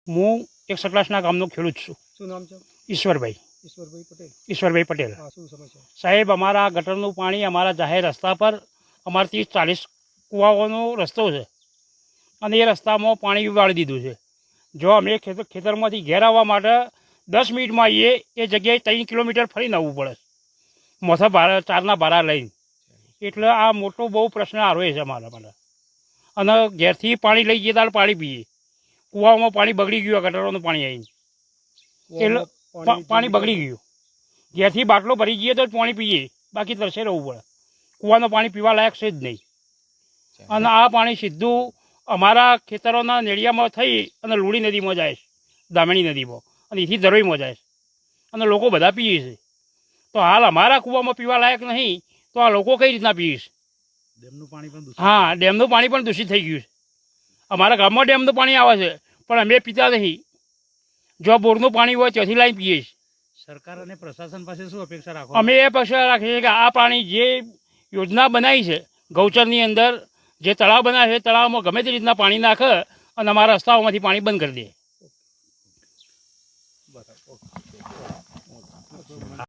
હું 1 ગામનો ખેડૂત છું. શું નામ છે? ઈશ્વરભાઈ પટેલ. ઈશ્વરભાઈ પટેલ. હા, શું સમસ્યા? સાહેબ, અમારા ગટરનું પાણી અમારા જાહેર રસ્તા પર અમારા 30-40 કૂવાઓનો રસ્તો છે અને એ રસ્તામાં પાણી ઉગાડી દીધું છે. જો અમે ખેતરમાંથી ઘેર આવવા માટે 10 મિનિટમાં આવીએ એ જગ્યાએ 3 કિલોમીટર ફરીને આવવું પડે, મોથા ભાડા 4ના ભાડા લઈને. એટલે આ મોટો બહુ પ્રશ્ન આવે છે અમારા માટે. અને ઘેરથી પાણી લઈ જઈએ ત્યારે પાણી પીએ, કૂવામાં પાણી બગડી ગયું, ગટરનું પાણી આવીને એટલે પાણી બગડી ગયું. ઘેરથી બાટલો ભરી જઈએ તો જ પાણી પીએ, બાકી તરસે રહેવું પડે. કૂવાનું પાણી પીવા લાયક છે જ નહીં. અને આ પાણી સીધું અમારા ખેતરોના નેડિયામાં થઈ અને લુડી નદીમાં જાય છે, દામણી નદીમાં, અને એથી ધરોઈમાં જાય છે અને લોકો બધા પીએ છે. તો હાલ અમારા કૂવામાં પીવા લાયક નહીં, તો આ લોકો કઈ રીતના પીએ છે? ડેમનું પાણી પણ હા, ડેમનું પાણી પણ દૂષિત થઈ ગયું છે. અમારા ગામમાં ડેમનું પાણી આવે છે પણ અમે પીતા નહીં. જો બોરનું પાણી હોય ત્યાંથી લાવીને પીએ છીએ. સરકાર અને પ્રશાસન પાસે શું અપેક્ષા રાખો? અમે એ અપેક્ષા રાખીએ છીએ કે આ પાણી જે યોજના બનાવી છે ગૌચરની અંદર, જે તળાવ બનાવે છે, તળાવમાં ગમે તે રીતના પાણી નાખે અને અમારા રસ્તાઓમાંથી પાણી બંધ કરી દે.